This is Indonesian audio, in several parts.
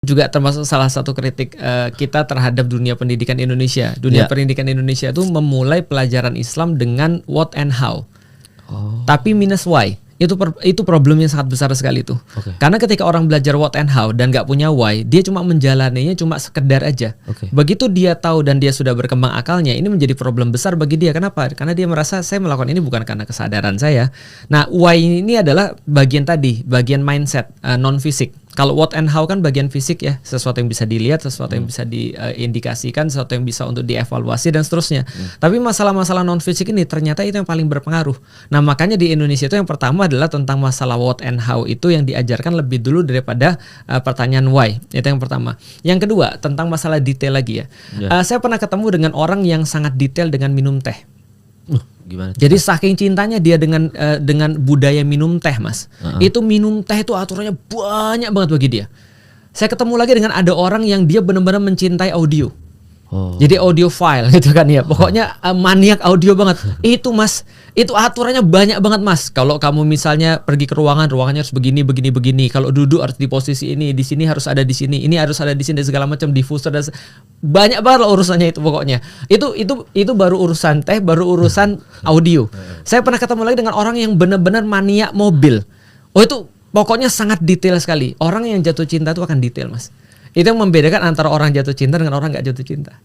juga termasuk salah satu kritik kita terhadap dunia pendidikan Indonesia. Dunia pendidikan Indonesia itu memulai pelajaran Islam dengan what and how, tapi minus why. Itu problem yang sangat besar sekali tuh. Karena ketika orang belajar what and how dan nggak punya why, dia cuma menjalaninya cuma sekedar aja. Begitu dia tahu dan dia sudah berkembang akalnya, ini menjadi problem besar bagi dia. Kenapa? Karena dia merasa saya melakukan ini bukan karena kesadaran saya. Nah, why ini adalah bagian tadi, bagian mindset, non fisik. Kalau what and how kan bagian fisik ya, sesuatu yang bisa dilihat, sesuatu yang bisa diindikasikan, sesuatu yang bisa untuk dievaluasi dan seterusnya. Tapi masalah-masalah non fisik ini ternyata itu yang paling berpengaruh. Nah, makanya di Indonesia itu yang pertama adalah tentang masalah what and how itu yang diajarkan lebih dulu daripada pertanyaan why. Itu yang pertama. Yang kedua tentang masalah detail lagi ya. Saya pernah ketemu dengan orang yang sangat detail dengan minum teh. Gimana? Jadi saking cintanya dia dengan budaya minum teh, Mas. Itu minum teh itu aturannya banyak banget bagi dia. Saya ketemu lagi dengan ada orang yang dia benar-benar mencintai audio. Jadi audiophile gitu kan ya. Pokoknya maniak audio banget. Itu Mas, itu aturannya banyak banget Mas. Kalau kamu misalnya pergi ke ruangannya harus begini. Kalau duduk harus di posisi ini, di sini harus ada di sini, ini harus ada di sini, segala macam diffuser dan banyak banget lah urusannya itu pokoknya. Itu baru urusan teh, baru urusan audio. Saya pernah ketemu lagi dengan orang yang benar-benar maniak mobil. Itu pokoknya sangat detail sekali. Orang yang jatuh cinta itu akan detail, Mas. Itu yang membedakan antara orang jatuh cinta dengan orang nggak jatuh cinta.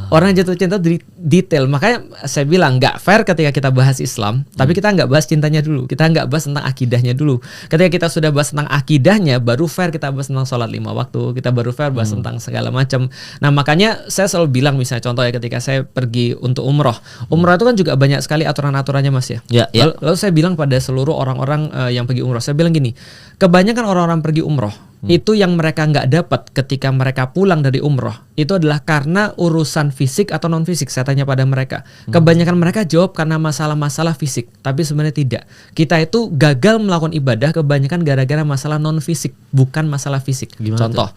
Orang jatuh cinta detail. Makanya saya bilang nggak fair ketika kita bahas Islam, tapi kita nggak bahas cintanya dulu. Kita nggak bahas tentang akidahnya dulu. Ketika kita sudah bahas tentang akidahnya, baru fair kita bahas tentang sholat 5 waktu. Kita baru fair bahas tentang segala macam. Nah, makanya saya selalu bilang, misalnya contoh ya, ketika saya pergi untuk umroh itu kan juga banyak sekali aturan-aturannya, Mas ya. Lalu saya bilang pada seluruh orang-orang yang pergi umroh, saya bilang gini, kebanyakan orang-orang pergi umroh itu yang mereka nggak dapat ketika mereka pulang dari umroh itu adalah karena urusan fisik atau non fisik. Saya tanya pada mereka, kebanyakan mereka jawab karena masalah-masalah fisik, tapi sebenarnya tidak. Kita itu gagal melakukan ibadah kebanyakan gara-gara masalah non fisik, bukan masalah fisik. Contoh,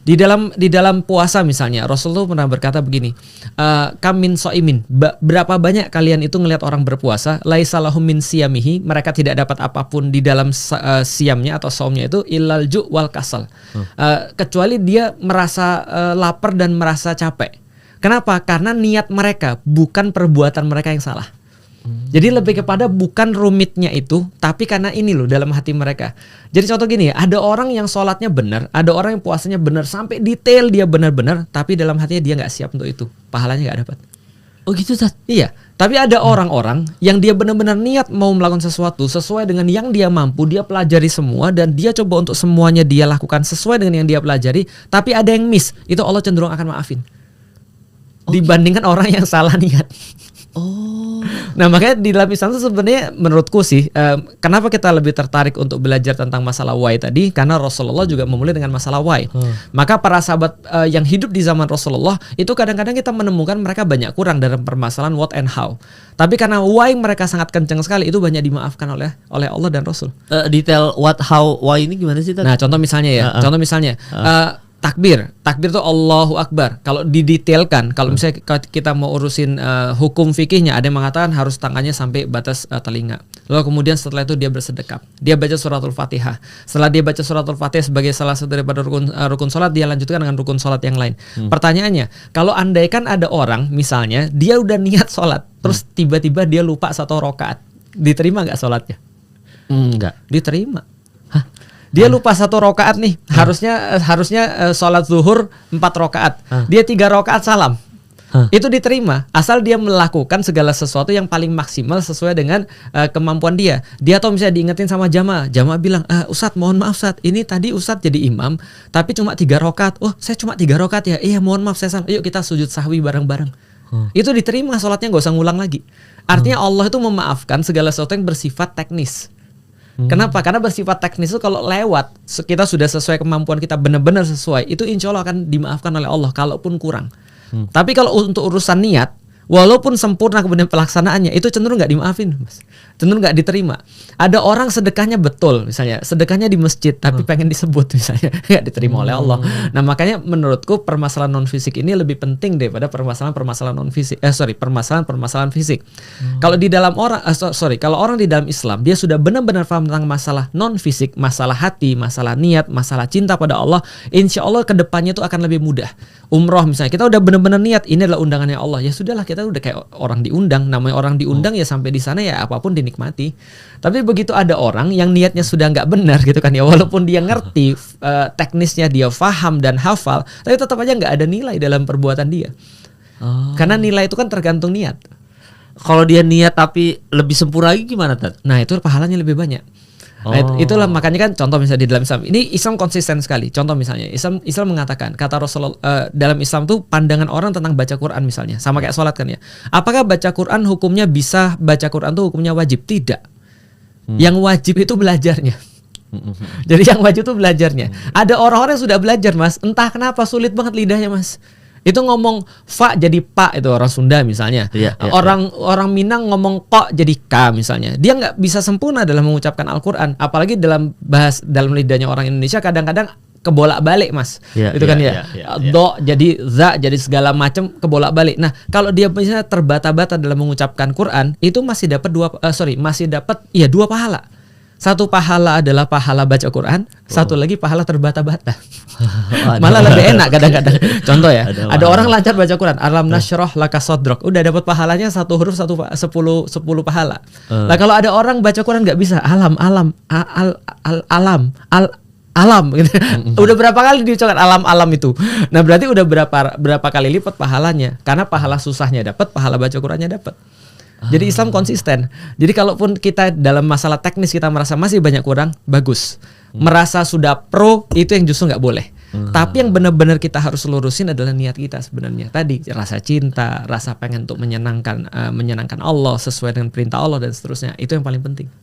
di dalam puasa misalnya, Rasulullah pernah berkata begini, kamin so'imin, berapa banyak kalian itu ngelihat orang berpuasa, laisa lahum min siyamihi, mereka tidak dapat apapun di dalam siamnya atau saumnya itu illal ju' wal kasal. Kecuali dia merasa lapar dan merasa capek. Kenapa? Karena niat mereka, bukan perbuatan mereka yang salah. Jadi lebih kepada bukan rumitnya itu, tapi karena ini loh dalam hati mereka. Jadi contoh gini ya, ada orang yang sholatnya benar, ada orang yang puasanya benar sampai detail dia benar-benar, tapi dalam hatinya dia nggak siap untuk itu, pahalanya nggak dapat. Oh gitu, Ustaz? Iya. Tapi ada orang-orang yang dia benar-benar niat mau melakukan sesuatu sesuai dengan yang dia mampu, dia pelajari semua dan dia coba untuk semuanya dia lakukan sesuai dengan yang dia pelajari, tapi ada yang miss, itu Allah cenderung akan maafin. Dibandingkan orang yang salah niat. Nah, makanya di dalam Islam itu sebenarnya menurutku sih, kenapa kita lebih tertarik untuk belajar tentang masalah why tadi, karena Rasulullah juga memulai dengan masalah why. Maka para sahabat yang hidup di zaman Rasulullah itu kadang-kadang kita menemukan mereka banyak kurang dalam permasalahan what and how. Tapi karena why mereka sangat kencang sekali, itu banyak dimaafkan oleh Allah dan Rasul. Detail what, how, why ini gimana sih? Nah, contoh misalnya takbir itu Allahu Akbar. Kalau didetailkan, kalau misalnya kita mau urusin hukum fikihnya, ada yang mengatakan harus tangannya sampai batas telinga. Lalu kemudian setelah itu dia bersedekap, dia baca suratul Fatihah. Setelah dia baca suratul Fatihah sebagai salah satu daripada rukun salat, dia lanjutkan dengan rukun salat yang lain. Pertanyaannya, kalau andaikan ada orang misalnya dia udah niat salat, terus tiba-tiba dia lupa 1 rakaat, diterima nggak salatnya? Enggak. Diterima. Dia lupa 1 rakaat nih, harusnya sholat zuhur 4 rakaat, dia 3 rakaat salam, itu diterima asal dia melakukan segala sesuatu yang paling maksimal sesuai dengan kemampuan dia. Dia atau misalnya diingetin sama jamaah bilang, Ustadz mohon maaf Ustadz, ini tadi Ustadz jadi imam tapi cuma 3 rakaat. Oh, saya cuma 3 rakaat ya, iya mohon maaf saya salah, yuk kita sujud sahwi bareng-bareng. Itu diterima sholatnya, gak usah ngulang lagi. Artinya Allah itu memaafkan segala sesuatu yang bersifat teknis. Kenapa? Karena bersifat teknis itu kalau lewat, kita sudah sesuai kemampuan kita, benar-benar sesuai, itu insya Allah akan dimaafkan oleh Allah kalaupun kurang. Tapi kalau untuk urusan niat, walaupun sempurna kemudian pelaksanaannya itu cenderung nggak dimaafin, Mas. Cenderung nggak diterima. Ada orang sedekahnya betul, misalnya sedekahnya di masjid tapi pengen disebut misalnya, nggak diterima oleh Allah. Nah makanya menurutku permasalahan non fisik ini lebih penting daripada permasalahan non fisik. Permasalahan fisik. Kalau di dalam kalau orang di dalam Islam dia sudah benar-benar paham tentang masalah non fisik, masalah hati, masalah niat, masalah cinta pada Allah, insya Allah kedepannya itu akan lebih mudah. Umroh misalnya, kita udah benar-benar niat ini adalah undangannya Allah, ya sudahlah kita udah kayak orang diundang. Namanya orang diundang ya sampai di sana ya apapun dinikmati. Tapi begitu ada orang yang niatnya sudah nggak benar gitu kan ya, walaupun dia ngerti teknisnya, dia paham dan hafal, tapi tetap aja nggak ada nilai dalam perbuatan dia. Karena nilai itu kan tergantung niat. Kalau dia niat tapi lebih sempurna lagi gimana, Tat? Nah itu pahalanya lebih banyak. Nah, itulah makanya kan contoh misalnya di dalam Islam ini Islam konsisten sekali. Contoh misalnya Islam mengatakan, kata Rasulullah dalam Islam tuh pandangan orang tentang baca Quran misalnya sama kayak sholat kan ya. Apakah baca Quran hukumnya bisa, baca Quran tuh hukumnya wajib? Tidak. Yang wajib itu belajarnya. Jadi yang wajib itu belajarnya. Ada orang-orang yang sudah belajar, Mas, entah kenapa sulit banget lidahnya, Mas. Itu ngomong fa jadi pa, itu orang Sunda misalnya. Orang Minang ngomong kok jadi ka misalnya. Dia nggak bisa sempurna dalam mengucapkan Al-Qur'an, apalagi dalam lidahnya orang Indonesia kadang-kadang kebolak-balik, Mas. Itu kan ya. Do jadi za jadi segala macam kebolak-balik. Nah, kalau dia misalnya terbata-bata dalam mengucapkan Quran, itu masih dapat dua pahala. Satu pahala adalah pahala baca Quran, satu lagi pahala terbata-bata. Malah lebih enak kadang-kadang. Contoh ya, ada orang lancar baca Quran, alam nasyrah laka sadrak, udah dapat pahalanya satu huruf 10 pahala. Nah kalau ada orang baca Quran nggak bisa alam gitu. Udah berapa kali diucapkan alam itu. Nah berarti udah berapa kali lipat pahalanya, karena pahala susahnya dapat, pahala baca Qurannya dapat. Jadi Islam konsisten. Jadi kalaupun kita dalam masalah teknis kita merasa masih banyak kurang, bagus. Merasa sudah pro, itu yang justru nggak boleh. Tapi yang benar-benar kita harus lurusin adalah niat kita sebenarnya. Tadi rasa cinta, rasa pengen untuk menyenangkan Allah sesuai dengan perintah Allah dan seterusnya. Itu yang paling penting.